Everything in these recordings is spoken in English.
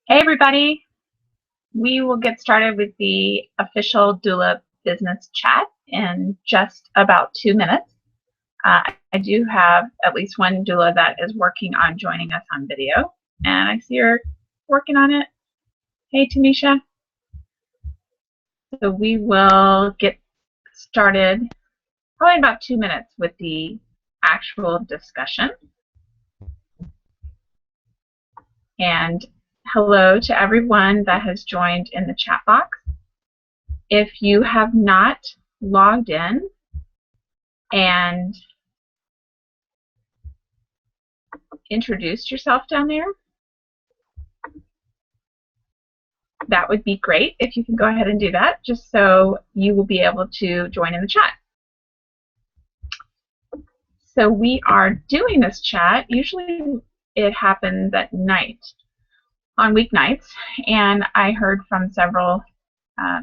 Hey everybody, we will get started with the official doula business chat in just about 2 minutes. I do have at least one doula that is working on joining us on video, and I see her working on it. Hey Tamisha. So we will get started probably in about 2 minutes with the actual discussion. And hello to everyone that has joined in the chat box. If you have not logged in and introduced yourself down there, that would be great if you can go ahead and do that, just so you will be able to join in the chat. So we are doing this chat. Usually it happens at night, on weeknights, and I heard from several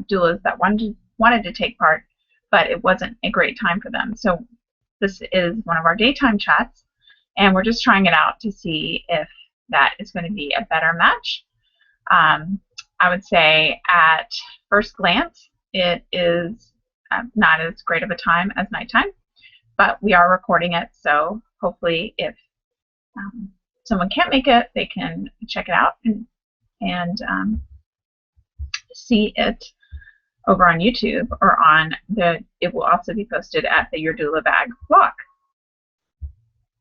doulas that wanted to take part, but it wasn't a great time for them. So this is one of our daytime chats, and we're just trying it out to see if that is going to be a better match. I would say at first glance, it is not as great of a time as nighttime, but we are recording it, so hopefully if someone can't make it, they can check it out and see it over on YouTube or it will also be posted at the Your Doula Bag blog.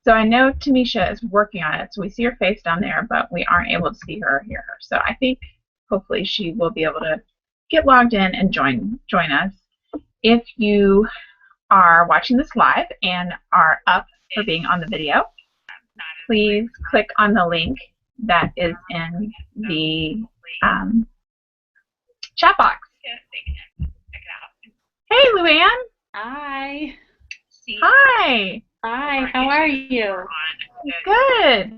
So I know Tamisha is working on it, so we see her face down there, but we aren't able to see her or hear her. So I think hopefully she will be able to get logged in and join us. If you are watching this live and are up for being on the video, please click on the link that is in the chat box. Hey, Luann. Hi. Hi. Hi, how are you? Good.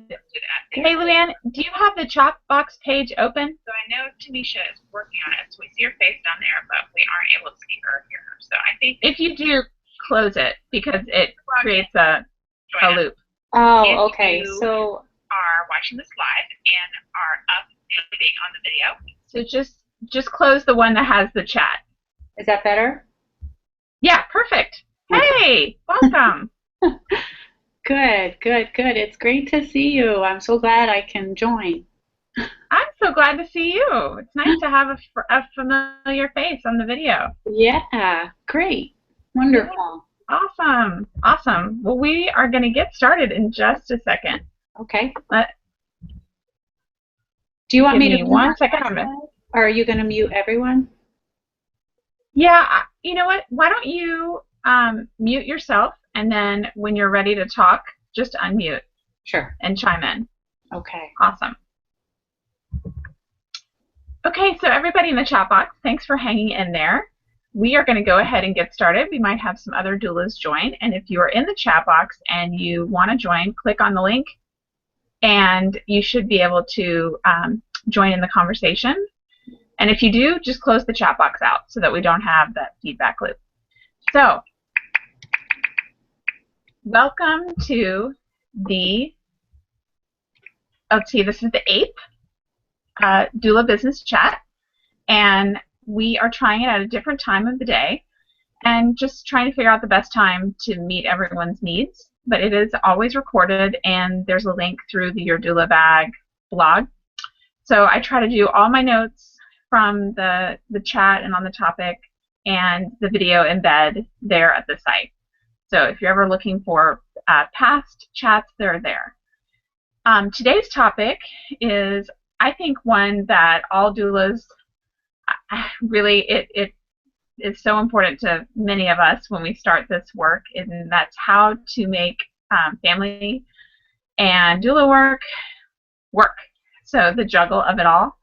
Hey, Luann, do you have the chat box page open? So I know Tamisha is working on it, so we see her face down there, but we aren't able to see her or hear her. So I think if you do, close it because it creates a loop. Oh, okay. So are watching this live and are up for being on the video. So just close the one that has the chat. Is that better? Yeah, perfect. Hey, welcome. Good. It's great to see you. I'm so glad I can join. I'm so glad to see you. It's nice to have a familiar face on the video. Yeah, great. Wonderful. Yeah. Awesome. Well, we are going to get started in just a second. Okay. Do you want me to mute 1 second? Or are you going to mute everyone? Yeah, you know what? Why don't you mute yourself, and then when you're ready to talk, just unmute. Sure. And chime in. Okay. Awesome. Okay, so everybody in the chat box, thanks for hanging in there. We are going to go ahead and get started. We might have some other doulas join, and if you are in the chat box and you want to join, click on the link, and you should be able to join in the conversation. And if you do, just close the chat box out so that we don't have that feedback loop. So, welcome to the, let's see, this is the 8th Doula Business Chat, and we are trying it at a different time of the day and just trying to figure out the best time to meet everyone's needs. But it is always recorded, and there's a link through the Your Doula Bag blog. So I try to do all my notes from the chat and on the topic, and the video embed there at the site. So if you're ever looking for past chats, they're there. Today's topic is, I think, one that all doulas really, it is so important to many of us when we start this work, and that's how to make family and doula work. So the juggle of it all.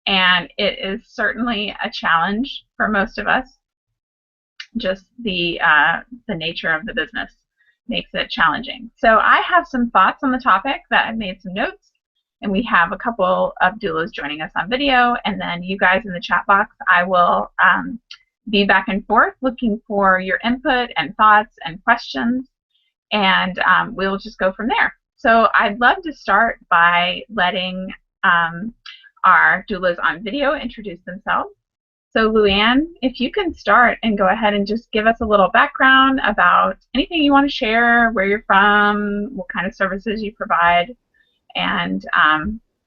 And it is certainly a challenge for most of us. Just the nature of the business makes it challenging. So I have some thoughts on the topic that I've made some notes, and we have a couple of doulas joining us on video, and then you guys in the chat box, I will be back and forth looking for your input and thoughts and questions, and we'll just go from there. So I'd love to start by letting our doulas on video introduce themselves. So Luann, if you can start and go ahead and just give us a little background about anything you want to share, where you're from, what kind of services you provide, and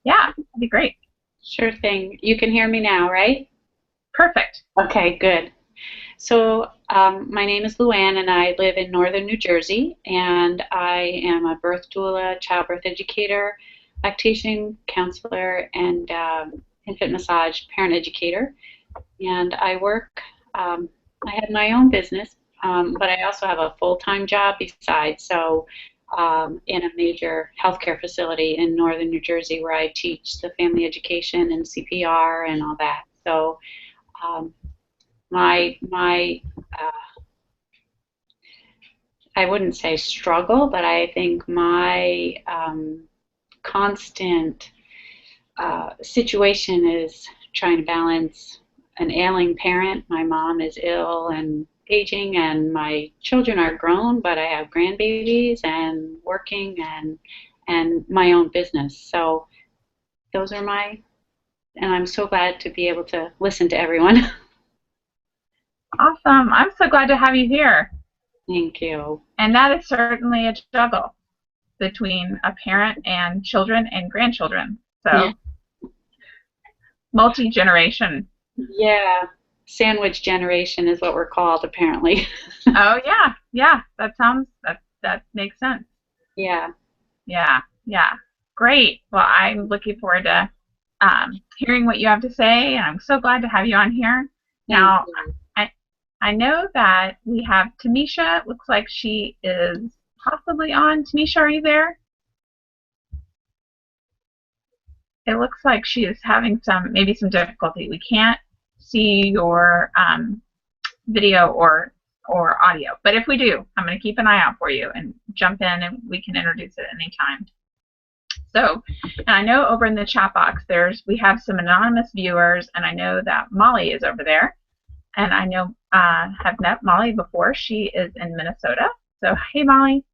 yeah, that'd be great. Sure thing. You can hear me now, right? Perfect. Okay, good. So, my name is Luann, and I live in northern New Jersey, and I am a birth doula, childbirth educator, lactation counselor, and infant massage parent educator. And I work, I have my own business, but I also have a full-time job besides. So, in a major healthcare facility in northern New Jersey where I teach the family education and CPR and all that. So, um, my I wouldn't say struggle, but I think my constant situation is trying to balance an ailing parent. My mom is ill and aging, and my children are grown, but I have grandbabies and working and my own business. So those are and I'm so glad to be able to listen to everyone. Awesome. I'm so glad to have you here. Thank you. And that is certainly a juggle between a parent and children and grandchildren. So Yeah. multi-generation. Yeah. Sandwich generation is what we're called, apparently. Oh yeah, yeah. That makes sense. Yeah. Yeah, yeah. Great. Well, I'm looking forward to hearing what you have to say, and I'm so glad to have you on here. Thank Now, you. I know that we have Tamisha. It looks like she is possibly on. Tamisha, are you there? It looks like she is having maybe some difficulty. We can't see your video or audio. But if we do, I'm going to keep an eye out for you and jump in, and we can introduce it anytime. So, and I know over in the chat box we have some anonymous viewers, and I know that Molly is over there, and I know have met Molly before. She is in Minnesota. So hey Molly,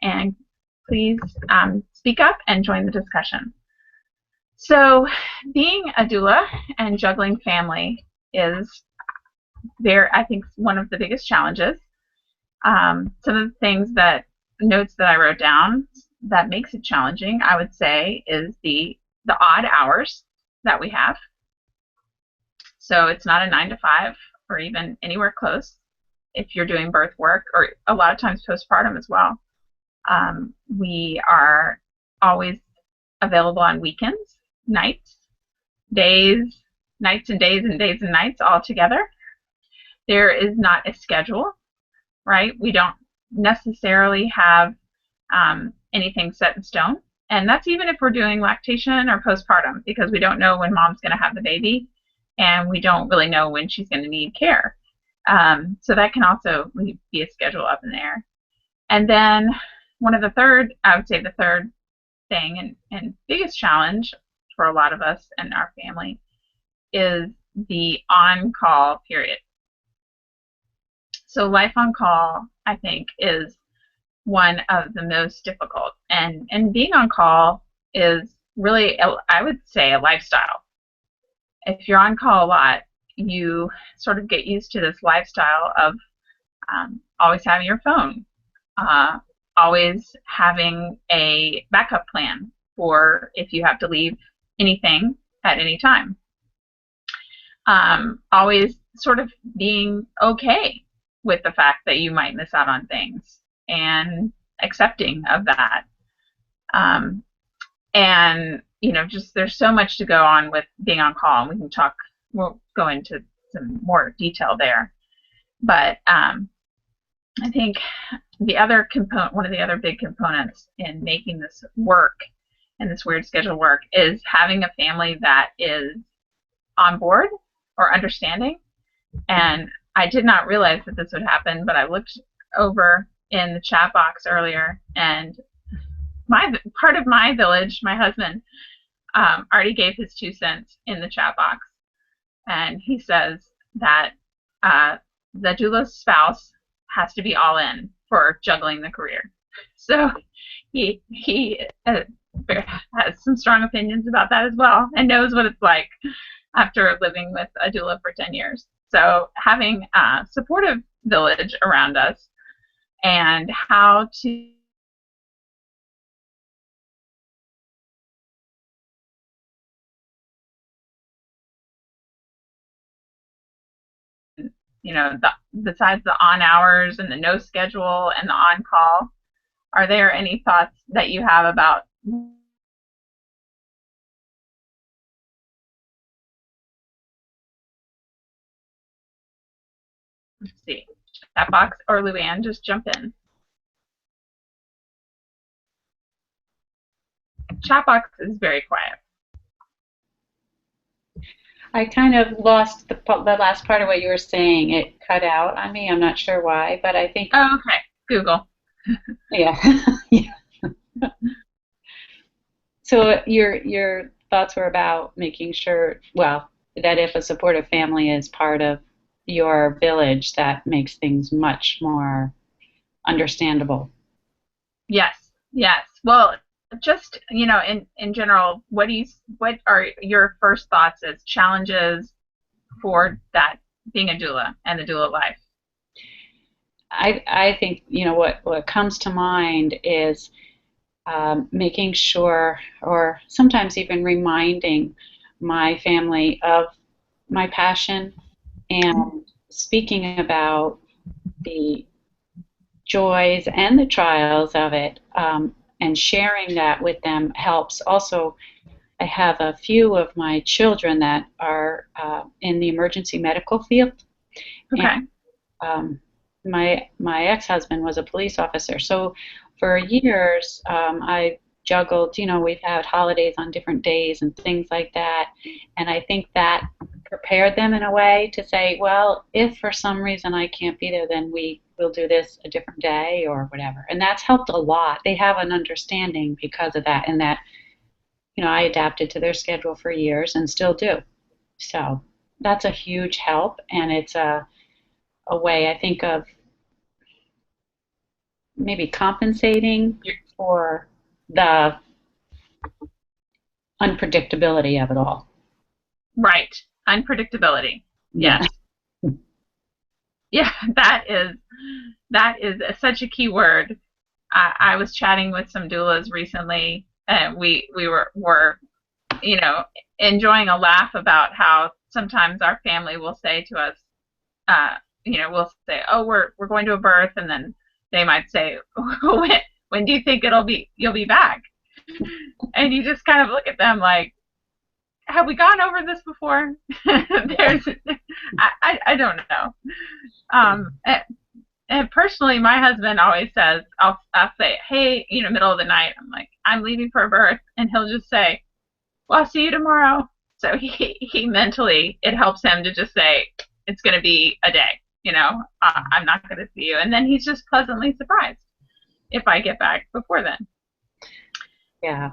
and please speak up and join the discussion. So being a doula and juggling family is I think one of the biggest challenges. Some of the notes that I wrote down that makes it challenging, I would say, is the odd hours that we have. So it's not a 9 to 5 or even anywhere close if you're doing birth work, or a lot of times postpartum as well. We are always available on weekends, nights, days, nights and days and days and nights all together. There is not a schedule, right? We don't necessarily have anything set in stone. And that's even if we're doing lactation or postpartum, because we don't know when mom's going to have the baby, and we don't really know when she's going to need care. So that can also be a schedule up in the air. And then I would say the third thing and biggest challenge for a lot of us and our family is the on-call period. So life on call, I think, is one of the most difficult. And being on call is really, I would say, a lifestyle. If you're on call a lot, you sort of get used to this lifestyle of always having your phone, always having a backup plan for if you have to leave anything at any time. Always sort of being okay with the fact that you might miss out on things and accepting of that. And, just there's so much to go on with being on call, and we'll go into some more detail there. But I think one of the other big components in making this work and this weird schedule work is having a family that is on board or understanding. And I did not realize that this would happen, but I looked over in the chat box earlier, and part of my village, my husband, already gave his 2 cents in the chat box, and he says that the doula's spouse has to be all in for juggling the career. So he has some strong opinions about that as well, and knows what it's like after living with a doula for 10 years. So having a supportive village around us and how to, besides the on hours and the no schedule and the on call, are there any thoughts that you have about, let's see, chat box or Luann, just jump in. Chat box is very quiet. I kind of lost the last part of what you were saying. It cut out on me. I'm not sure why, but I think, Oh, okay. Google. yeah. Yeah. So your thoughts were about making sure, well, that if a supportive family is part of your village, that makes things much more understandable. Yes, yes. Well, just, in general, what are your first thoughts as challenges for that being a doula and the doula life? I think, what comes to mind is making sure, or sometimes even reminding my family of my passion and speaking about the joys and the trials of it, and sharing that with them helps. Also, I have a few of my children that are in the emergency medical field, and Okay. um, my ex-husband was a police officer. So for years, I juggled. We've had holidays on different days and things like that, and I think that prepared them in a way to say, well, if for some reason I can't be there, then we will do this a different day or whatever. And that's helped a lot. They have an understanding because of that, and that I adapted to their schedule for years and still do. So that's a huge help, and it's a way I think of maybe compensating for the unpredictability of it all. Right. Unpredictability. Yeah. Yes. Yeah, that is such a key word. I was chatting with some doulas recently, and we were you know enjoying a laugh about how sometimes our family will say to us, uh, we'll say, oh, we're going to a birth, and then they might say, when do you think you'll be back? And you just kind of look at them like, have we gone over this before? There's, I don't know. And personally, my husband always says, I'll say, hey, middle of the night, I'm like, I'm leaving for a birth, and he'll just say, well, I'll see you tomorrow. So he mentally, it helps him to just say, it's going to be a day, I'm not going to see you. And then he's just pleasantly surprised if I get back before then. Yeah.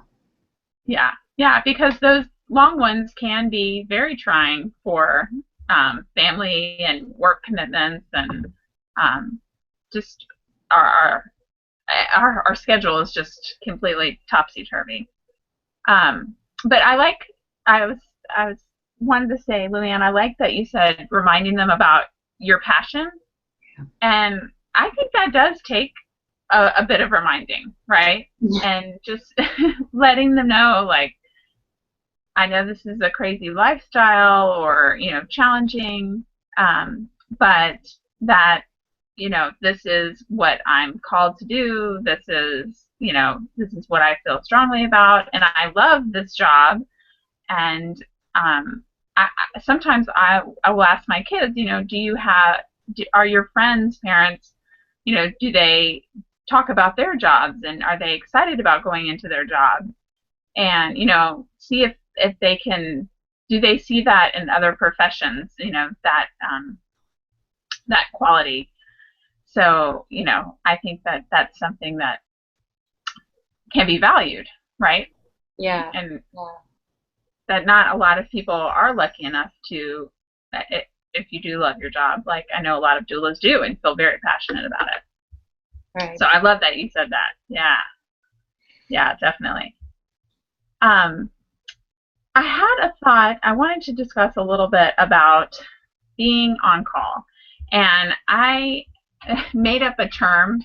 Yeah, yeah, because those long ones can be very trying for family and work commitments, and um, just our, our our schedule is just completely topsy turvy. But I was I was wanted to say, Lillian, I like that you said reminding them about your passion, and I think that does take a bit of reminding, right? Yeah. And just letting them know, like, I know this is a crazy lifestyle, or challenging, but that this is what I'm called to do. This is what I feel strongly about, and I love this job. And sometimes I will ask my kids, are your friends' parents, do they talk about their jobs, and are they excited about going into their job? And see if they can, do they see that in other professions, that quality. So I think that that's something that can be valued, right? Yeah. And Yeah. that not a lot of people are lucky enough to, if you do love your job, like I know a lot of doulas do and feel very passionate about it. Right. So I love that you said that. Yeah, yeah, definitely. Um, I had a thought. I wanted to discuss a little bit about being on call, and I made up a term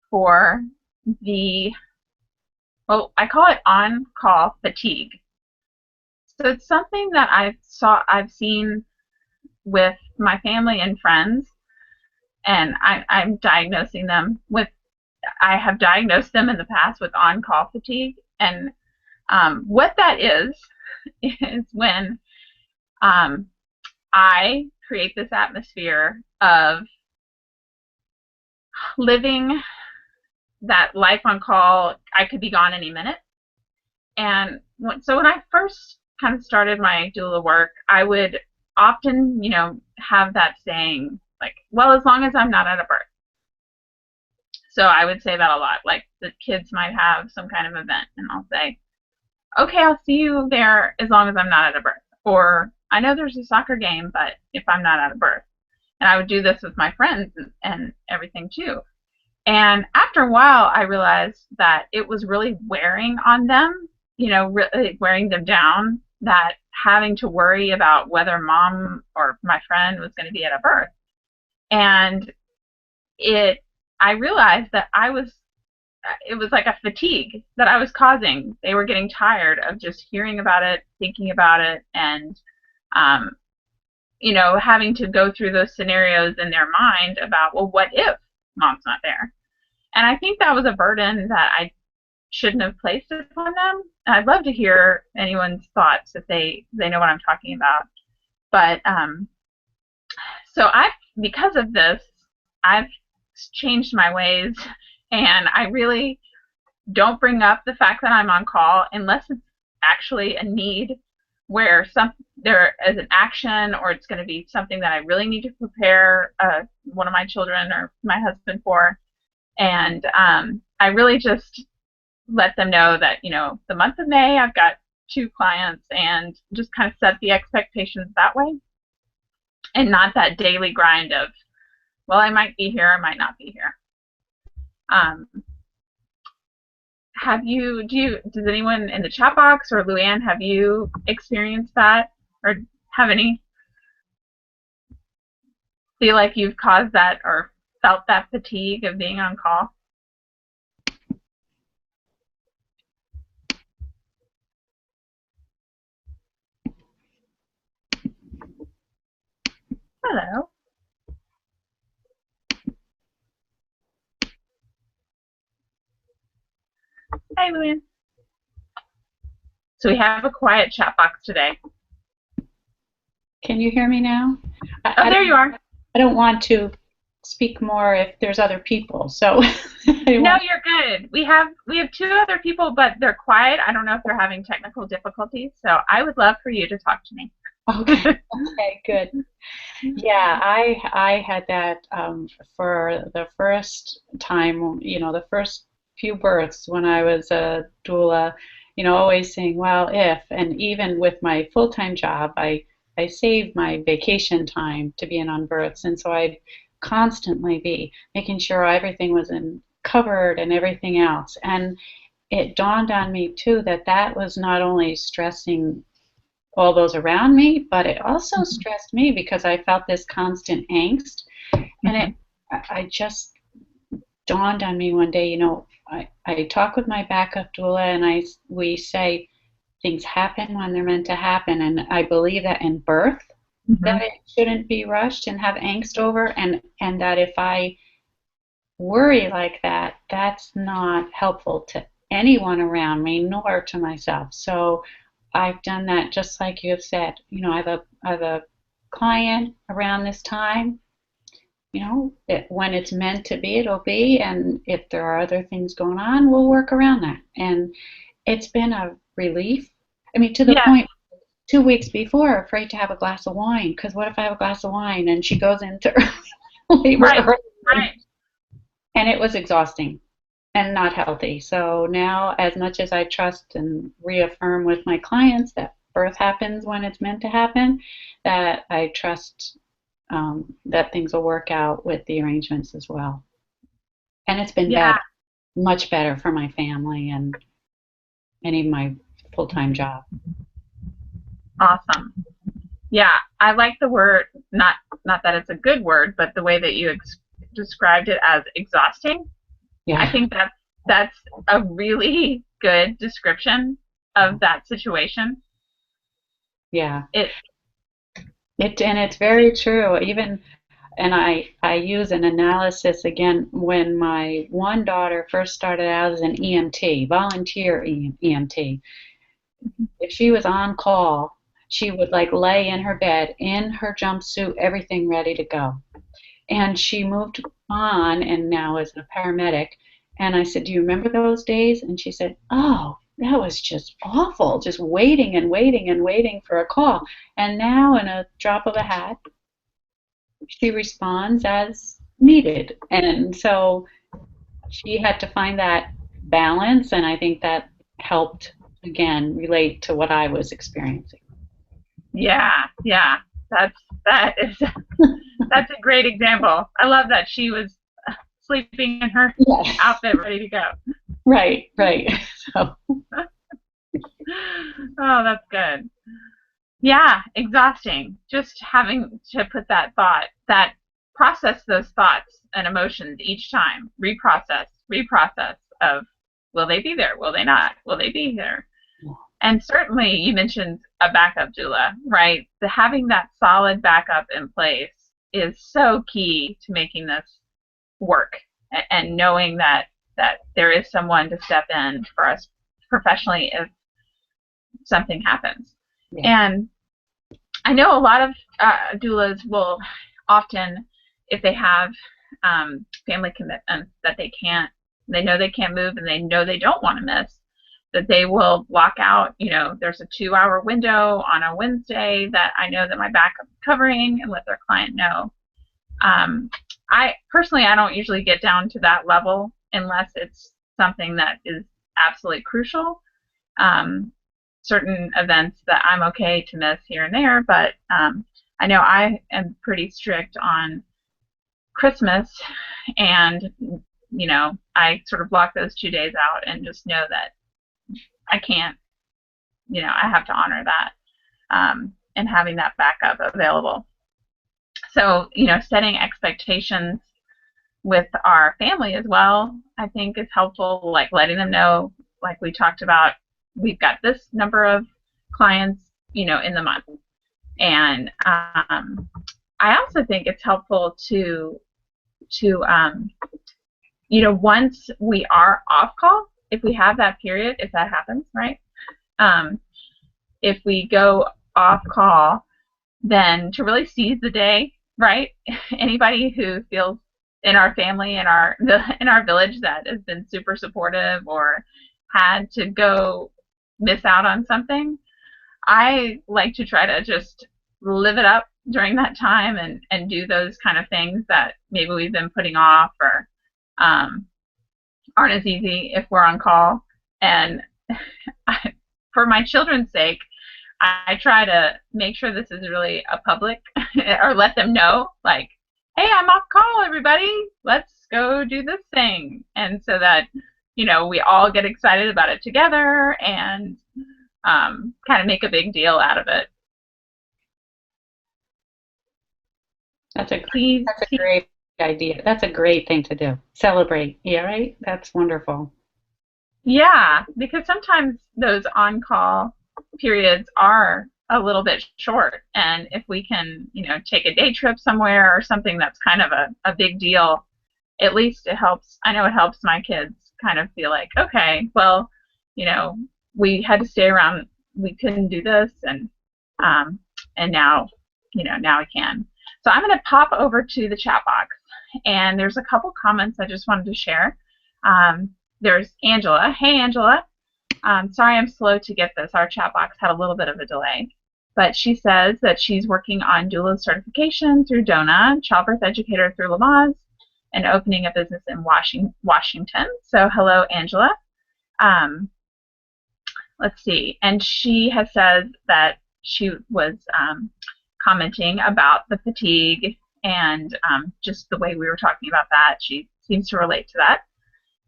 for the, well, I call it on call fatigue. So it's something that I've seen with my family and friends, and I'm diagnosing them with. I have diagnosed them in the past with on call fatigue, and what that is when um, I create this atmosphere of living that life on call. I could be gone any minute. And so when I first kind of started my doula work, I would often, have that saying, like, well, as long as I'm not at a birth. So I would say that a lot. Like, the kids might have some kind of event, and I'll say, okay, I'll see you there as long as I'm not at a birth. Or, I know there's a soccer game, but if I'm not at a birth. And I would do this with my friends and everything too. And after a while, I realized that it was really wearing on them, really wearing them down, that having to worry about whether mom or my friend was going to be at a birth. And I realized that it was like a fatigue that I was causing. They were getting tired of just hearing about it, thinking about it, and, um, having to go through those scenarios in their mind about, well, what if mom's not there? And I think that was a burden that I shouldn't have placed upon them. I'd love to hear anyone's thoughts if they know what I'm talking about. But so because of this, I've changed my ways, and I really don't bring up the fact that I'm on call unless it's actually a need where there is an action, or it's going to be something that I really need to prepare one of my children or my husband for. And I really just let them know that, the month of May, I've got 2 clients, and just kind of set the expectations that way, and not that daily grind of, well, I might be here, I might not be here. Um, does anyone in the chat box, or Luann, have you experienced that, or have any feel like you've caused that or felt that fatigue of being on call? Hello. Hi, Luann. So we have a quiet chat box today. Can you hear me now? Oh, there you are. I don't want to speak more if there's other people, so. No, you're good. We have 2 other people, but they're quiet. I don't know if they're having technical difficulties, so I would love for you to talk to me. Okay. Okay, good. Yeah, I had that for the first time, the first few births when I was a doula, always saying, well, if, and even with my full-time job, I saved my vacation time to be in on births, and so I'd constantly be making sure everything was covered and everything else. And it dawned on me too that was not only stressing all those around me, but it also stressed me because I felt this constant angst. And I just dawned on me one day, I talk with my backup doula, and we say things happen when they're meant to happen, and I believe that in birth, that it shouldn't be rushed and have angst over, and that if I worry like that, that's not helpful to anyone around me, nor to myself. So I've done that just like you have said. I have a client around this time. When it's meant to be, it'll be, and if there are other things going on, we'll work around that. And it's been a relief. I mean, to the point, 2 weeks before, afraid to have a glass of wine, because what if I have a glass of wine and she goes into labor early? Right. And it was exhausting and not healthy. So now, as much as I trust and reaffirm with my clients that birth happens when it's meant to happen, that I trust that things will work out with the arrangements as well. And it's been better, much better for my family and even my full-time job. Awesome. Yeah, I like the word, not that it's a good word, but the way that you described it as exhausting. I Yeah, think that's a really good description of that situation. yeah. It And it's very true. Even and I use an analysis again when my one daughter first started out as an EMT, volunteer EMT. If she was on call, she would like lay in her bed in her jumpsuit, everything ready to go. And she moved on and now is a paramedic. And I said, "Do you remember those days?" And she said, "Oh, that was just awful, just waiting and waiting and waiting for a call." And now, in a drop of a hat, she responds as needed. And so she had to find that balance. And I think that helped, again, relate to what I was experiencing. yeah, that's that is that's a great example. I love that she was sleeping in her Yes. outfit ready to go. Right, right. So, Oh, that's good. Yeah, exhausting. Just having to put that process those thoughts and emotions each time, reprocess of will they be there? Will they not? Will they be here? And certainly you mentioned a backup doula, right? Having that solid backup in place is so key to making this work and knowing that there is someone to step in for us professionally if something happens. yeah. And I know a lot of doulas will often, if they have family commitments that they know they can't move and they know they don't want to miss, that they will block out, there's a 2-hour window on a Wednesday that I know that my backup is covering and let their client know. I personally, I don't usually get down to that level unless it's something that is absolutely crucial. Um, Certain events that I'm okay to miss here and there, but I know I am pretty strict on Christmas, and I sort of block those 2 days out and just know that I can't, I have to honor that and having that backup available. So, setting expectations with our family as well, I think is helpful, like letting them know, like we talked about, we've got this number of clients, in the month. And I also think it's helpful to once we are off call, if we have that period, if that happens, right? Um, if we go off call, then to really seize the day, right? Anybody who feels in our family, in our village, that has been super supportive or had to go miss out on something, I like to try to just live it up during that time and do those kind of things that maybe we've been putting off or um, aren't as easy if we're on call. And for my children's sake, I try to make sure this is really a public or let them know, like, hey, I'm off call, everybody. Let's go do this thing. And so that, we all get excited about it together and kind of make a big deal out of it. That's a Please, that's a great idea. That's a great thing to do. Celebrate. Yeah, right? That's wonderful. yeah, because sometimes those on-call periods are a little bit short, and if we can, take a day trip somewhere or something that's kind of a big deal, at least it helps. I know it helps my kids kind of feel like, okay, well, you know, we had to stay around, we couldn't do this, um, and now, now we can. So I'm going to pop over to the chat box, and there's a couple comments I just wanted to share. There's Angela. Hey, Angela. Sorry I'm slow to get this. Our chat box had a little bit of a delay. But she says that she's working on doula certification through DONA, childbirth educator through Lamaze, and opening a business in Washington. So hello, Angela. Let's see. And she has said that she was commenting about the fatigue and just the way we were talking about that. She seems to relate to that.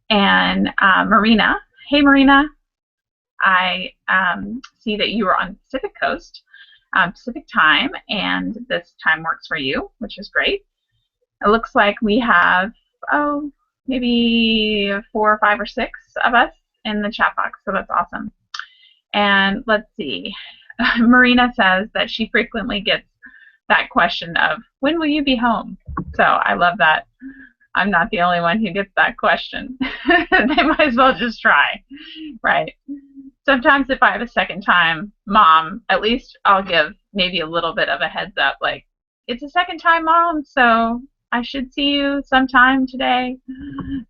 And Marina. Hey, Marina. I see that you are on the Pacific Coast, Pacific time, and this time works for you, which is great. It looks like we have, maybe 4 or 5 or 6 of us in the chat box, so that's awesome. And let's see. Marina says that she frequently gets that question of, when will you be home? So I love that. I'm not the only one who gets that question. They might as well just try, right? Sometimes if I have a second time mom, at least I'll give maybe a little bit of a heads up, like, it's a second time mom, so I should see you sometime today.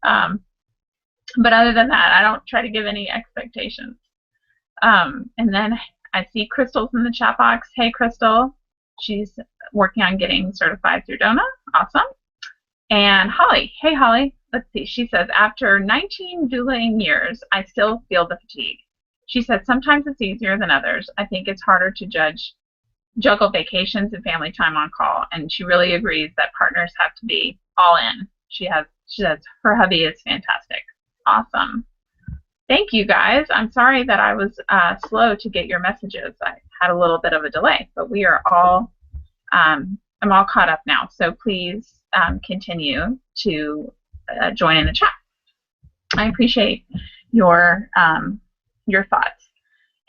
But other than that, I don't try to give any expectations. And then I see Crystal's in the chat box. Hey, Crystal. She's working on getting certified through DONA. Awesome. And Holly. Hey, Holly. Let's see. She says, after 19 doulaing years, I still feel the fatigue. She said, sometimes it's easier than others. I think it's harder to juggle vacations and family time on call. And she really agrees that partners have to be all in. She says her hubby is fantastic. Awesome. Thank you, guys. I'm sorry that I was slow to get your messages. I had a little bit of a delay, but we are all, I'm all caught up now. So please continue to join in the chat. I appreciate your thoughts.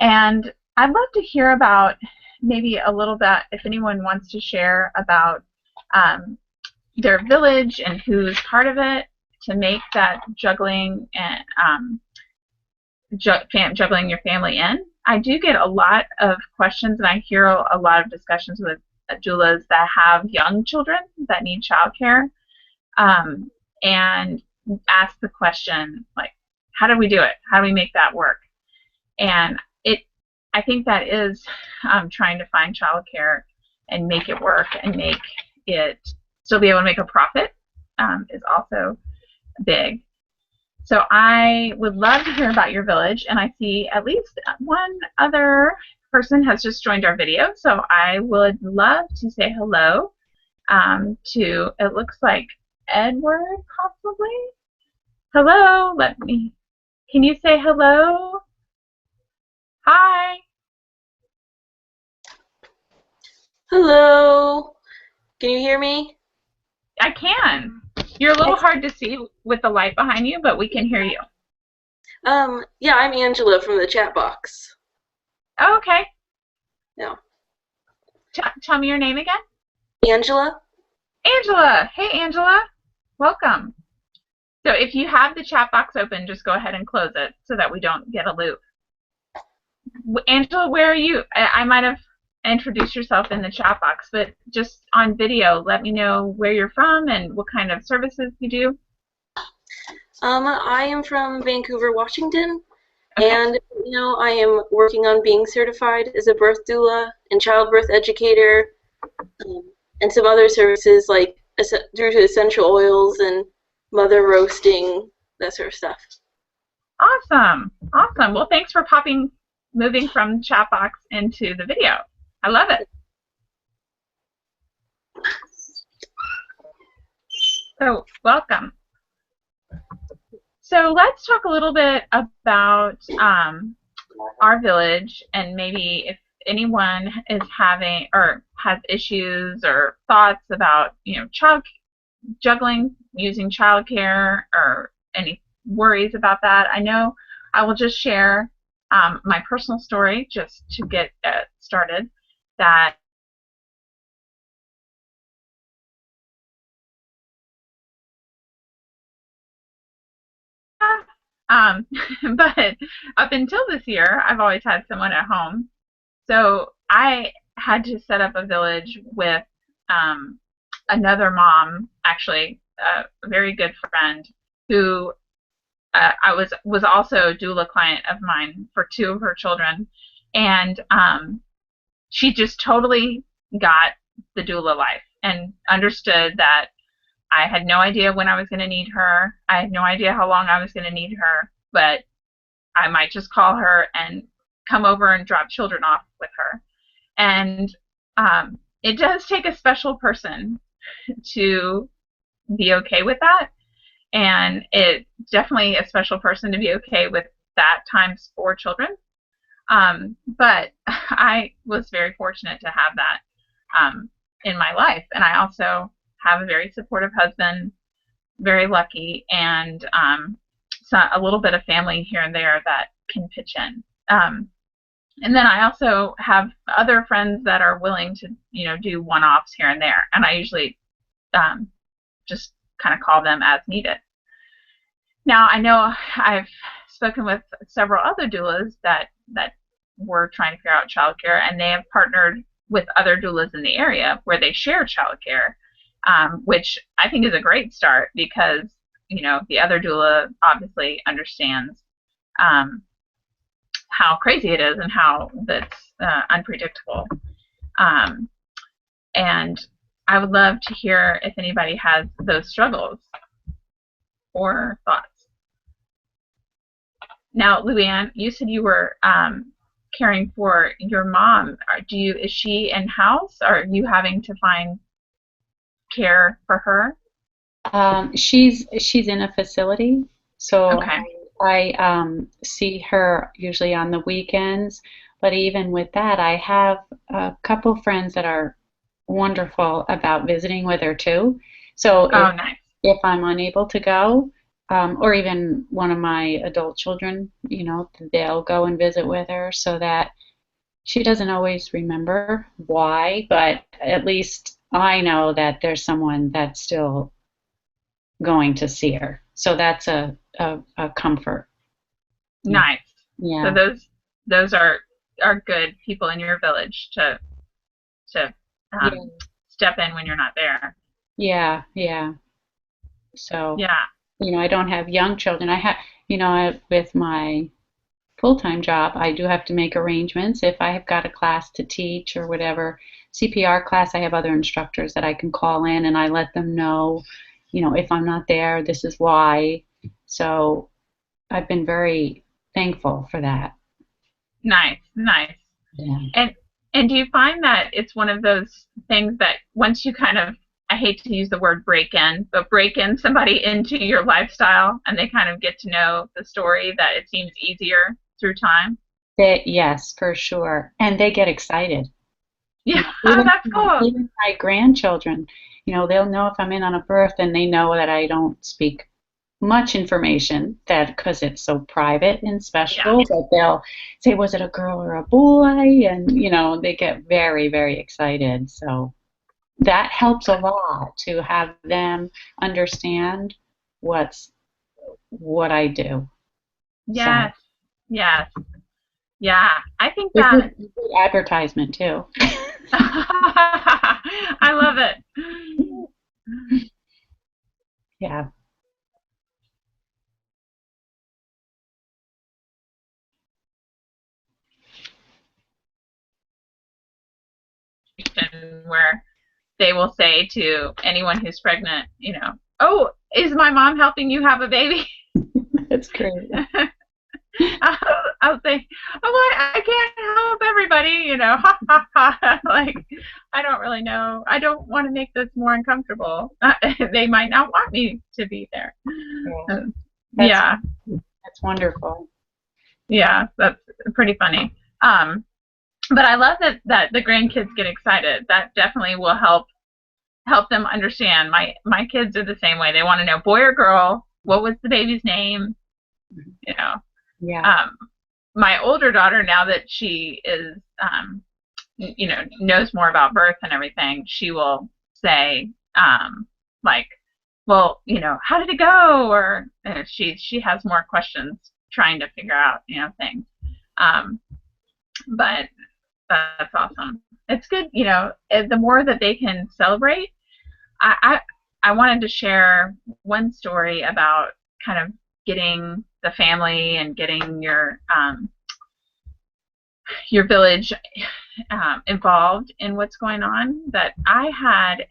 And I'd love to hear about maybe a little bit, if anyone wants to share about their village and who's part of it to make that juggling and juggling your family in. I do get a lot of questions, and I hear a lot of discussions with doulas that have young children that need childcare, and ask the question, like, how do we do it? How do we make that work? And I think that is trying to find childcare and make it work and make it still be able to make a profit is also big. So I would love to hear about your village, and I see at least one other person has just joined our video, so I would love to say hello to, it looks like Edward, possibly? Hello, can you say hello? Hi. Hello. Can you hear me? I can. You're a little hard to see with the light behind you, but we can hear you. Yeah, I'm Angela from the chat box. Oh, okay. Yeah. Tell me your name again. Angela? Angela. Hey, Angela. Welcome. So if you have the chat box open, just go ahead and close it so that we don't get a loop. Angela, where are you? I might have introduced yourself in the chat box, but just on video, let me know where you're from and what kind of services you do. I am from Vancouver, Washington, Okay. and I am working on being certified as a birth doula and childbirth educator, and some other services like through to essential oils and mother roasting, that sort of stuff. Awesome. Awesome. Well, thanks for moving from chat box into the video. I love it. So, welcome. So let's talk a little bit about our village, and maybe if anyone is having or has issues or thoughts about juggling using childcare or any worries about that. I know I will just share my personal story just to get started. That but up until this year, I've always had someone at home. So I had to set up a village with another mom, actually, a very good friend, who I was also a doula client of mine for 2 of her children, and she just totally got the doula life and understood that I had no idea when I was going to need her. I had no idea how long I was going to need her, but I might just call her and come over and drop children off with her. And it does take a special person to be okay with that, and it's definitely a special person to be okay with that times 4 children. But I was very fortunate to have that in my life. And I also have a very supportive husband, very lucky, and so a little bit of family here and there that can pitch in. And then I also have other friends that are willing to, do one-offs here and there. And I usually just kind of call them as needed. Now, I know I've spoken with several other doulas that were trying to figure out childcare, and they have partnered with other doulas in the area where they share childcare, which I think is a great start because, the other doula obviously understands how crazy it is and how that's unpredictable. And I would love to hear if anybody has those struggles or thoughts. Now, Luann, you said you were caring for your mom. Is she in house? Or are you having to find care for her? She's in a facility, so Okay. I see her usually on the weekends. But even with that, I have a couple friends that are wonderful about visiting with her too. So Oh, nice. if I'm unable to go, or even one of my adult children, they'll go and visit with her so that she doesn't always remember why, but at least I know that there's someone that's still going to see her. So that's a comfort. Nice. Yeah. So those are good people in your village to Yeah. step in when you're not there. Yeah. Yeah. So, Yeah. I don't have young children. With my full-time job, I do have to make arrangements. If I have got a class to teach or whatever, CPR class, I have other instructors that I can call in and I let them know, if I'm not there, this is why. So I've been very thankful for that. Nice. Yeah. And do you find that it's one of those things that once you kind of, I hate to use the word break in, but break in somebody into your lifestyle and they kind of get to know the story, that it seems easier through time? Yes, for sure. And they get excited. Yeah. Oh, that's cool. Even my grandchildren, they'll know if I'm in on a birth and they know that I don't speak much information because it's so private and special, that they'll say, was it a girl or a boy? And, they get very, very excited. So that helps a lot to have them understand what I do. Yes. So, Yes. Yeah. I think it's that good advertisement too. I love it. Yeah. Where they will say to anyone who's pregnant, oh, is my mom helping you have a baby? That's great. I'll say, oh, I can't help everybody, ha ha ha. Like, I don't really know. I don't want to make this more uncomfortable. They might not want me to be there. Yeah. That's wonderful. Yeah, that's pretty funny. But I love that the grandkids get excited. That definitely will help them understand. My kids are the same way. They want to know, boy or girl, what was the baby's name? Yeah. My older daughter, now that she is, knows more about birth and everything, she will say, like, well, how did it go? Or she has more questions trying to figure out, things. But that's awesome. It's good, the more that they can celebrate. I wanted to share one story about kind of getting the family and getting your village involved in what's going on. That I had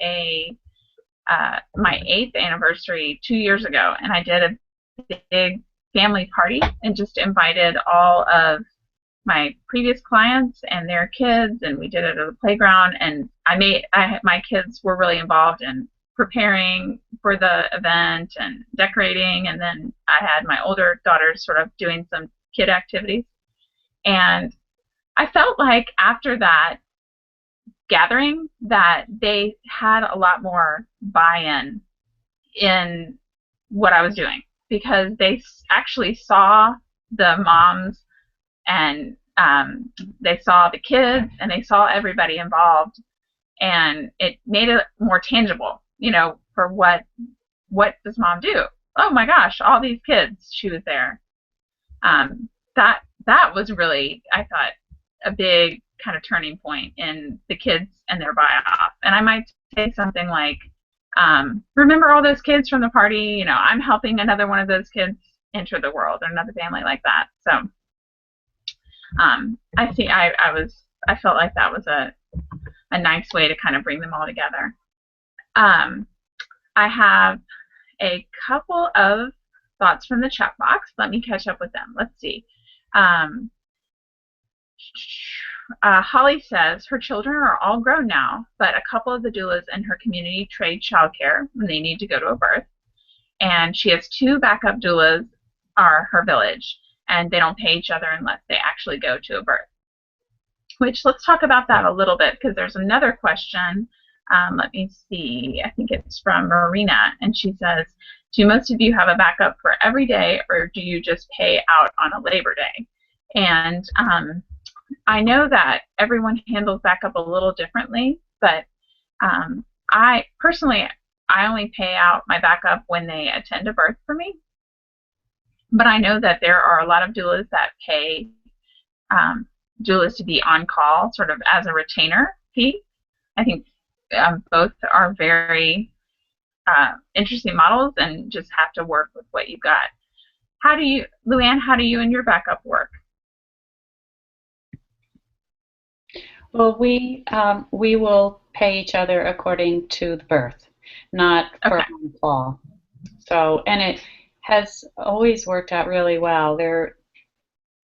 my 8th anniversary 2 years ago, and I did a big family party and just invited all of my previous clients and their kids, and we did it at the playground. And my kids were really involved in preparing for the event and decorating, and then I had my older daughters sort of doing some kid activities. And I felt like after that gathering that they had a lot more buy-in in what I was doing, because they actually saw the moms, and they saw the kids, and they saw everybody involved, and it made it more tangible, for what does mom do? Oh my gosh, all these kids, she was there. That was really, I thought, a big kind of turning point in the kids and their buy-off. And I might say something like, remember all those kids from the party? I'm helping another one of those kids enter the world, or another family like that. So I felt like that was a nice way to kind of bring them all together. I have a couple of thoughts from the chat box. Let me catch up with them. Let's see. Holly says her children are all grown now, but a couple of the doulas in her community trade childcare when they need to go to a birth. And she has 2 backup doulas are her village, and they don't pay each other unless they actually go to a birth. Which, let's talk about that a little bit, because there's another question. Let me see. I think it's from Marina, and she says, do most of you have a backup for every day, or do you just pay out on a Labor Day? And I know that everyone handles backup a little differently, but I personally, I only pay out my backup when they attend a birth for me. But I know that there are a lot of doulas that pay doulas to be on call, sort of as a retainer fee. I think both are very interesting models, and just have to work with what you've got. Luann, how do you and your backup work? Well, we will pay each other according to the birth, not for on call. So, and it has always worked out really well.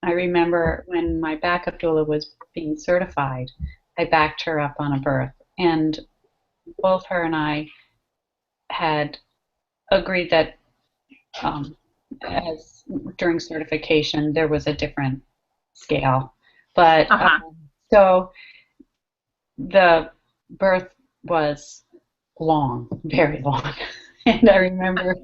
I remember when my backup doula was being certified, I backed her up on a birth, and both her and I had agreed that as during certification there was a different scale, but so the birth was long, very long, and I remember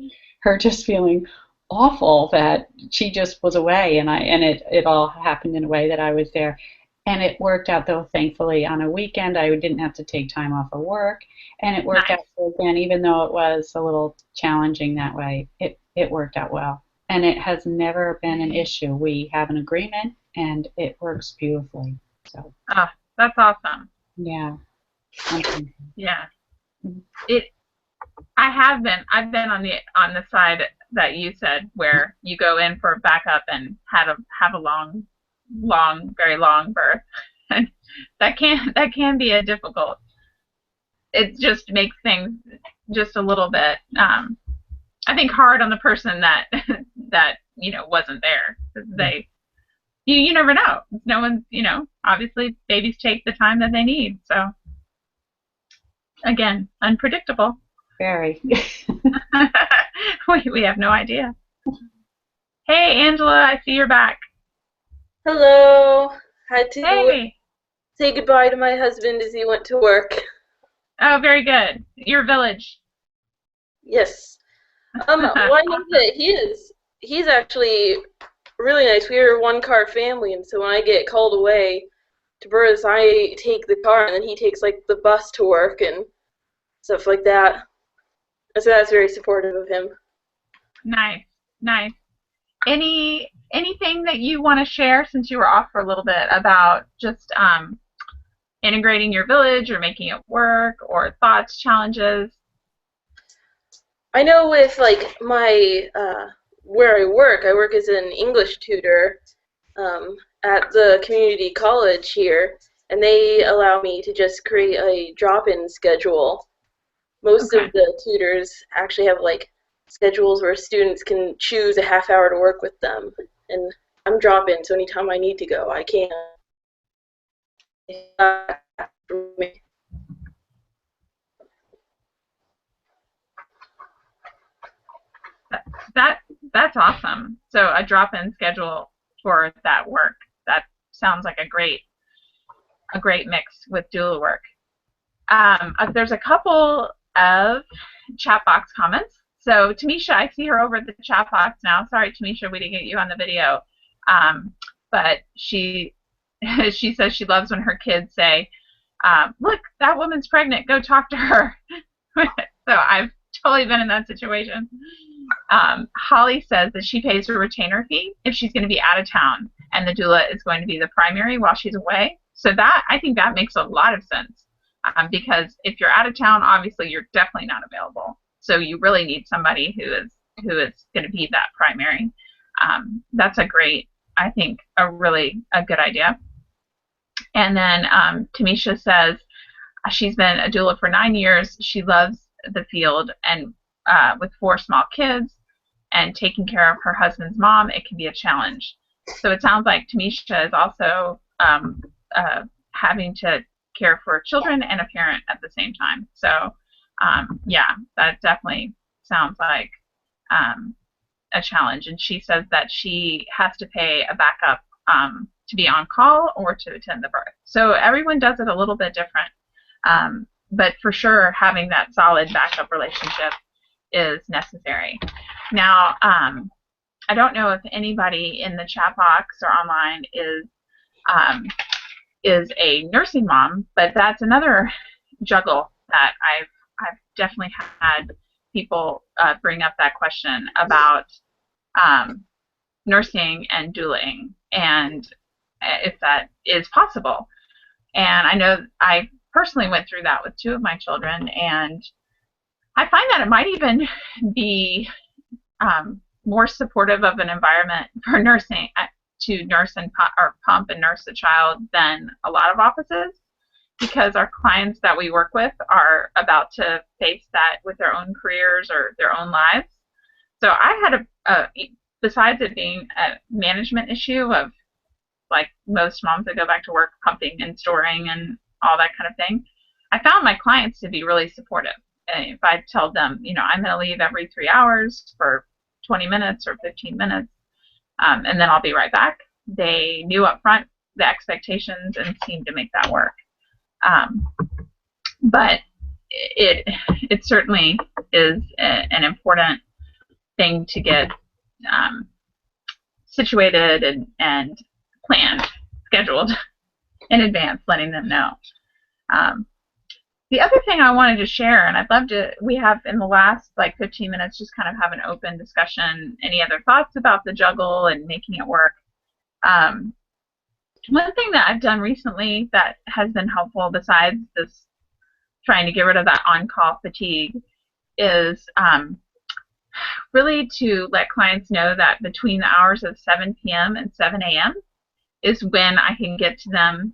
her just feeling awful that she just was away, and it all happened in a way that I was there. And it worked out, though, thankfully, on a weekend. I didn't have to take time off of work, and it worked out again, even though it was a little challenging that way. It worked out well, and it has never been an issue. We have an agreement, and it works beautifully. So. That's awesome. Yeah. Yeah. I've been on the side that you said, where you go in for a backup and have a long, very long birth, and that can be a difficult. It just makes things just a little bit, I think, hard on the person that wasn't there, because you never know. No one's, obviously babies take the time that they need, so again, unpredictable. Very. We have no idea. Hey, Angela, I see you're back. Hello. Had to Hey. say goodbye to my husband as he went to work. Oh, very good. Your village. Yes. Well, I know that he's actually really nice. We are a one-car family, and so when I get called away to births, I take the car, and then he takes like the bus to work and stuff like that. So that's very supportive of him. Nice. Anything that you want to share, since you were off for a little bit, about just integrating your village or making it work, or thoughts, challenges? I know with like my where I work as an English tutor at the community college here, and they allow me to just create a drop-in schedule. Most of the tutors actually have like schedules where students can choose a half hour to work with them, and I'm drop-in, so anytime I need to go, I can. That's awesome. So a drop-in schedule for that work. That sounds like a great a great mix with doula work. There's a couple of chat box comments. So Tamisha, I see her over at the chat box now. Sorry, Tamisha, we didn't get you on the video. But she she says she loves when her kids say, look, that woman's pregnant, go talk to her. So I've totally been in that situation. Holly says that she pays her retainer fee if she's going to be out of town and the doula is going to be the primary while she's away. So that, I think that makes a lot of sense, because if you're out of town, obviously you're definitely not available. So you really need somebody who is going to be that primary. That's a great, I think, a good idea. And then Tamisha says she's been a doula for 9 years. She loves the field, and with 4 small kids and taking care of her husband's mom, it can be a challenge. So it sounds like Tamisha is also having to care for children and a parent at the same time. So yeah, that definitely sounds like a challenge. And she says that she has to pay a backup to be on call or to attend the birth. So everyone does it a little bit different. But for sure, having that solid backup relationship is necessary. Now, I don't know if anybody in the chat box or online is a nursing mom, but that's another juggle that I've definitely had people bring up that question about nursing and doulaing, and if that is possible. And I know I personally went through that with 2 of my children, and I find that it might even be more supportive of an environment for nursing to nurse and pump and nurse a child than a lot of offices, because our clients that we work with are about to face that with their own careers or their own lives. So I had besides it being a management issue of, like most moms that go back to work, pumping and storing and all that kind of thing, I found my clients to be really supportive. And if I tell them, I'm going to leave every 3 hours for 20 minutes or 15 minutes, and then I'll be right back, they knew up front the expectations and seemed to make that work. But it certainly is an important thing to get situated and planned, scheduled in advance, letting them know. The other thing I wanted to share, and I'd love to, we have in the last 15 minutes just kind of have an open discussion. Any other thoughts about the juggle and making it work? One thing that I've done recently that has been helpful, besides this trying to get rid of that on-call fatigue, is really to let clients know that between the hours of 7 p.m. and 7 a.m. is when I can get to them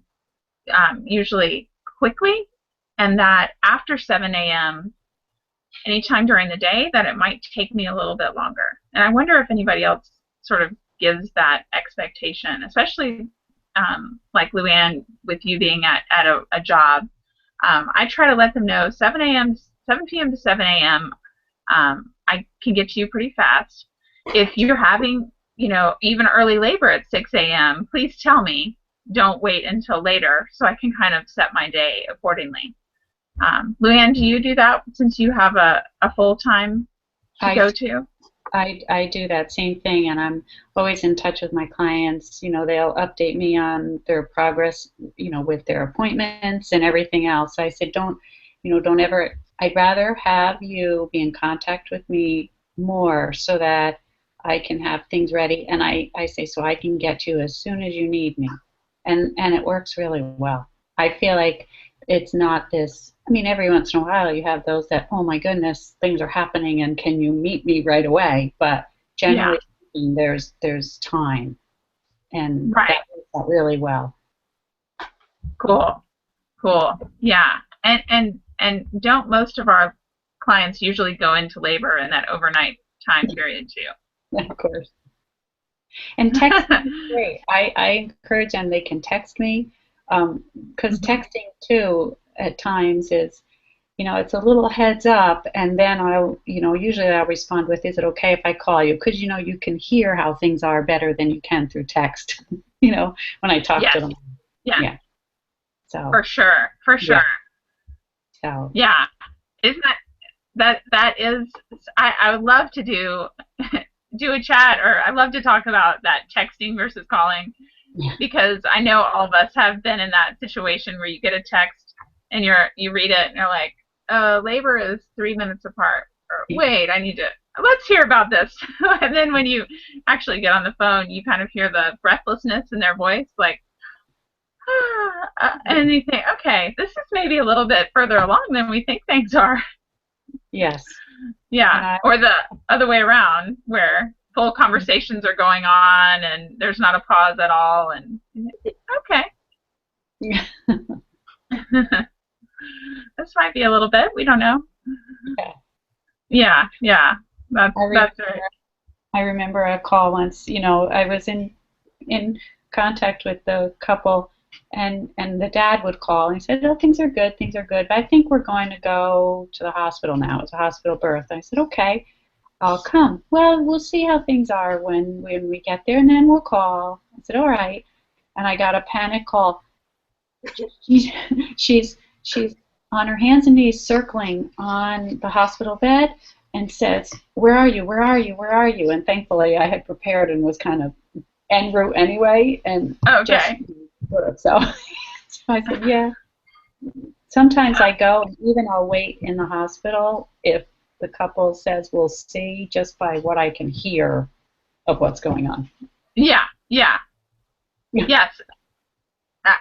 usually quickly, and that after 7 a.m., anytime during the day, that it might take me a little bit longer. And I wonder if anybody else sort of gives that expectation, especially like Luann, with you being at a job. I try to let them know 7 p.m. to 7 a.m. I can get to you pretty fast. If you're having, even early labor at 6 a.m., please tell me. Don't wait until later, so I can kind of set my day accordingly. Luann, do you do that since you have a full-time to go to? I do that same thing, and I'm always in touch with my clients. They'll update me on their progress, with their appointments and everything else. I said, don't ever, I'd rather have you be in contact with me more so that I can have things ready, and I say, so I can get you as soon as you need me. And it works really well. I feel like it's not this, every once in a while you have those that, oh my goodness, things are happening and can you meet me right away? But generally speaking, there's time, and that works out really well. Cool. Yeah. And don't most of our clients usually go into labor in that overnight time period too? Of course. And texting is great. I encourage them, they can text me, because texting too at times is, it's a little heads up, and then usually I'll respond with, is it okay if I call you? Because you can hear how things are better than you can through text, when I talk to them. Yeah. So For sure, for sure. so Yeah. Isn't that is I would love to do a chat, or I love to talk about that texting versus calling, yeah. because I know all of us have been in that situation where you get a text and you read it and you're like, labor is 3 minutes apart, or wait, let's hear about this. And then when you actually get on the phone, you kind of hear the breathlessness in their voice, like, and you think, okay, this is maybe a little bit further along than we think things are. Yes. Yeah, or the other way around, where full conversations are going on and there's not a pause at all, and okay. This might be a little bit, we don't know. Yeah. That's right. I remember a call once, I was in contact with the couple, and the dad would call and he said, "Oh, things are good, but I think we're going to go to the hospital now. It's a hospital birth." I said, "Okay, I'll come." "Well, we'll see how things are when we get there, and then we'll call." I said, "All right." And I got a panic call. She's on her hands and knees circling on the hospital bed and says, "Where are you? Where are you? Where are you?" And thankfully I had prepared and was kind of en route anyway, and okay. So I said, "Yeah." Sometimes I go, and even I'll wait in the hospital if the couple says we'll see, just by what I can hear of what's going on. Yeah. Yes.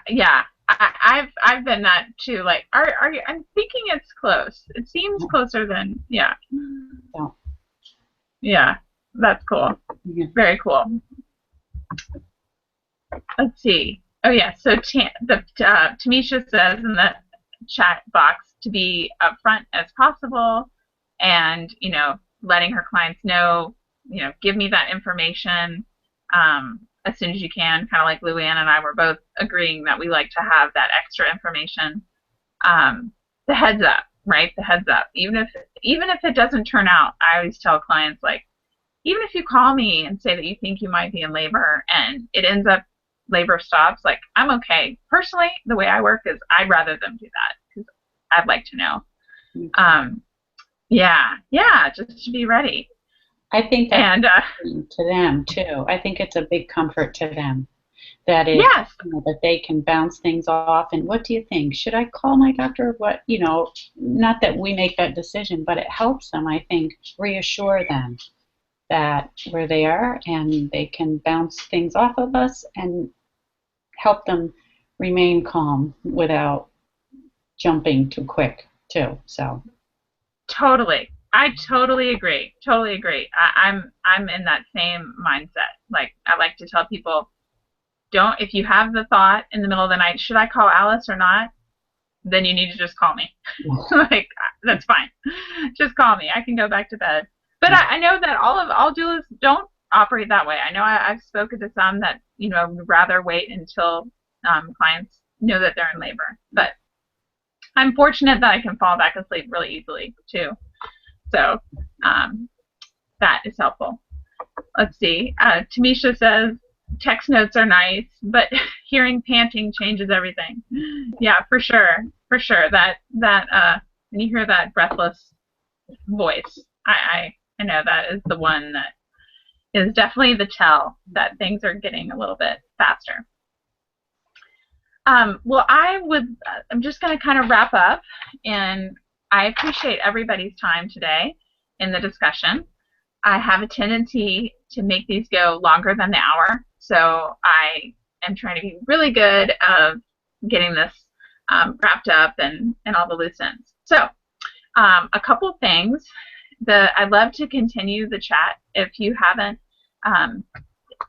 Yeah. I've been that too. Like, are you? I'm thinking it's close. It seems closer than yeah. Yeah, that's cool. Yeah. Very cool. Let's see. Oh yeah. So Tamisha says in the chat box to be upfront as possible, and letting her clients know, give me that information as soon as you can. Kind of like Luann and I were both agreeing that we like to have that extra information. The heads up, right? The heads up. Even if it doesn't turn out, I always tell clients, like, even if you call me and say that you think you might be in labor and it ends up labor stops, like, I'm okay. Personally, the way I work is I'd rather them do that because I'd like to know. Just to be ready. I think that's to them too. I think it's a big comfort to them that that they can bounce things off. And what do you think? Should I call my doctor? What not that we make that decision, but it helps them, I think, reassure them that we're there and they can bounce things off of us and help them remain calm without jumping too quick too. So totally. I totally agree. I'm in that same mindset. Like, I like to tell people, if you have the thought in the middle of the night, should I call Alice or not? Then you need to just call me. Like, that's fine. Just call me. I can go back to bed. But I know that all doulas don't operate that way. I know I've spoken to some that would rather wait until clients know that they're in labor. But I'm fortunate that I can fall back asleep really easily too. So that is helpful. Let's see. Tamisha says text notes are nice, but hearing panting changes everything. Yeah, for sure. That when you hear that breathless voice, I know that is the one that is definitely the tell that things are getting a little bit faster. Well, I'm just going to kind of wrap up, and I appreciate everybody's time today in the discussion. I have a tendency to make these go longer than the hour, so I am trying to be really good of getting this wrapped up and all the loose ends. So a couple things. I'd love to continue the chat. If you haven't,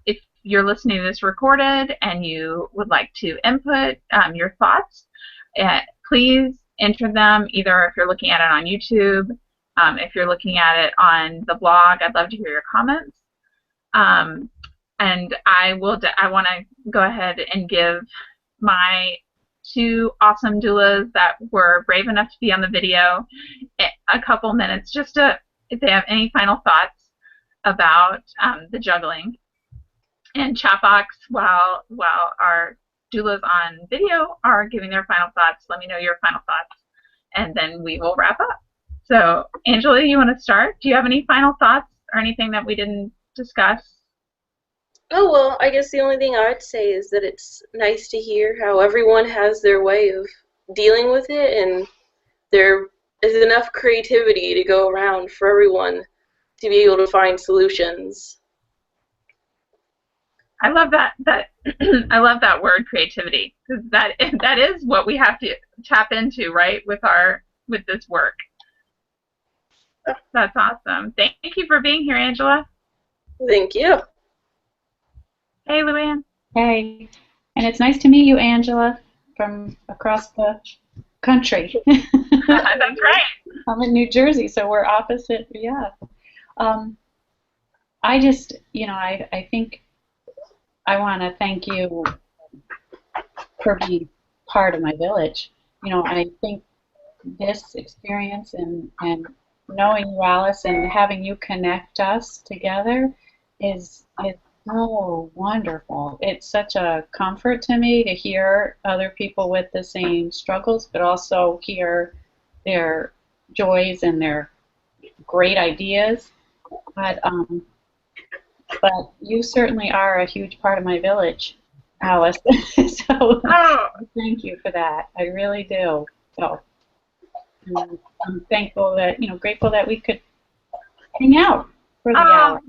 if you're listening to this recorded and you would like to input your thoughts, please enter them either if you're looking at it on YouTube, if you're looking at it on the blog. I'd love to hear your comments. And I want to go ahead and give my two awesome doulas that were brave enough to be on the video a couple minutes, just to, if they have any final thoughts about the juggling. And chat box, while our doulas on video are giving their final thoughts. Let me know your final thoughts, and then we will wrap up. So, Angela, you want to start? Do you have any final thoughts or anything that we didn't discuss? Oh, well, I guess the only thing I'd say is that it's nice to hear how everyone has their way of dealing with it, and there is enough creativity to go around for everyone to be able to find solutions. I love that. I love that word, creativity, because that is what we have to tap into, right, with this work. That's awesome. Thank you for being here, Angela. Thank you. Hey, Luann. Hey, and it's nice to meet you, Angela, from across the country. That's right. I'm in New Jersey, so we're opposite. Yeah. I just, I think I want to thank you for being part of my village. I think this experience and knowing you, Alice, and having you connect us together is so wonderful. It's such a comfort to me to hear other people with the same struggles, but also hear their joys and their great ideas. But you certainly are a huge part of my village, Alice. So thank you for that. I really do. So I'm thankful that, grateful that we could hang out for the hour.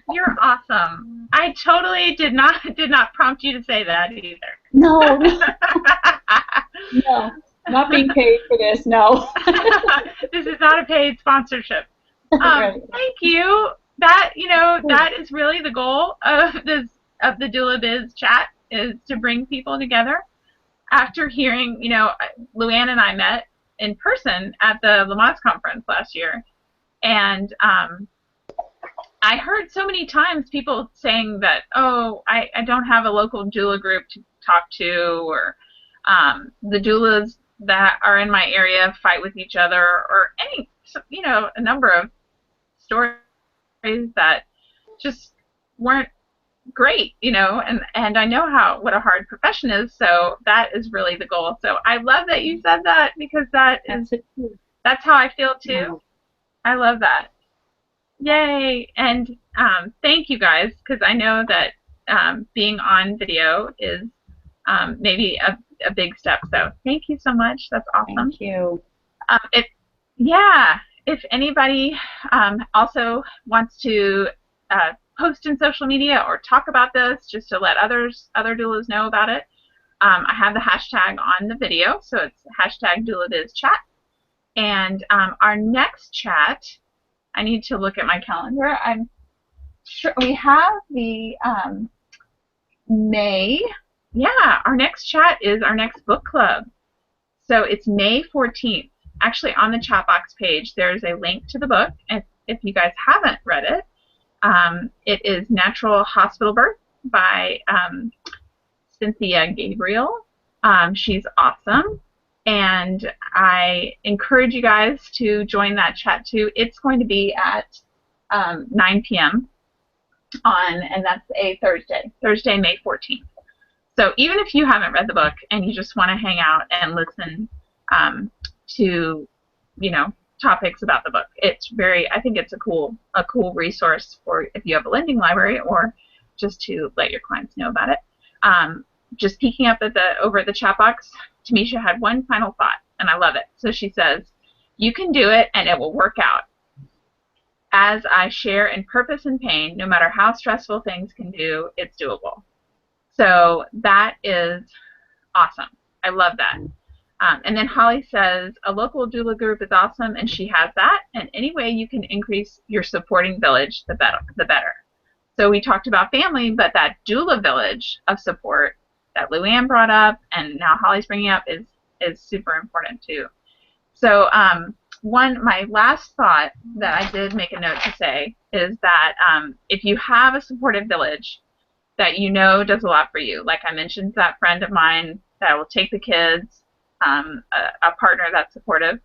You're awesome. I totally did not prompt you to say that either. No. No. Not being paid for this, no. This is not a paid sponsorship. Right. Thank you. That is really the goal of the Doula Biz chat, is to bring people together. After hearing, Luann and I met in person at the Lamaze conference last year, and I heard so many times people saying that, oh, I don't have a local doula group to talk to, or the doulas that are in my area fight with each other, or any, a number of stories that just weren't great, and I know what a hard profession is, so that is really the goal. So I love that you said that, because that's how I feel too. Yeah. I love that. Yay! And thank you guys, because I know that being on video is maybe a big step. So thank you so much. That's awesome. Thank you. If anybody also wants to post in social media or talk about this, just to let other doulas know about it, I have the hashtag on the video, so it's hashtag DoulaBizChat. And our next chat, I need to look at my calendar. I'm sure we have the May. Yeah, our next chat is our next book club. So it's May 14th. Actually, on the chat box page, there's a link to the book. If you guys haven't read it, it is Natural Hospital Birth by Cynthia Gabriel. She's awesome. And I encourage you guys to join that chat too. It's going to be at 9 p.m. and that's a Thursday, May 14th. So even if you haven't read the book and you just want to hang out and listen to, topics about the book, I think it's a cool resource for if you have a lending library, or just to let your clients know about it. Just peeking up over at the chat box, Tamisha had one final thought, and I love it. So she says, "You can do it, and it will work out. As I share in purpose and pain, no matter how stressful things can do, it's doable." So that is awesome. I love that. And then Holly says, "A local doula group is awesome," and she has that. And any way you can increase your supporting village, the better. So we talked about family, but that doula village of support that Luann brought up, and now Holly's bringing up, is super important too. So my last thought that I did make a note to say is that if you have a supportive village that does a lot for you, like I mentioned, that friend of mine that will take the kids, a partner that's supportive,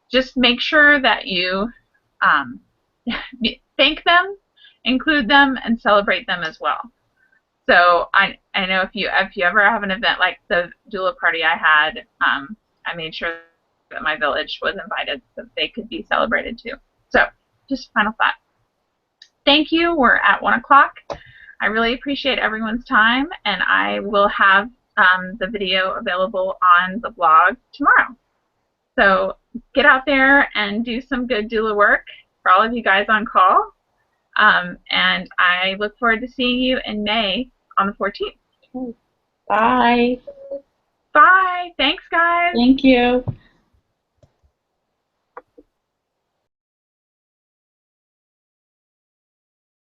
just make sure that you thank them, include them, and celebrate them as well. So I know if you ever have an event like the doula party I had, I made sure that my village was invited so they could be celebrated too. So just final thought. Thank you. We're at 1 o'clock. I really appreciate everyone's time, and I will have the video available on the blog tomorrow. So get out there and do some good doula work for all of you guys on call. And I look forward to seeing you in May on the 14th. Bye. Bye. Thanks, guys. Thank you.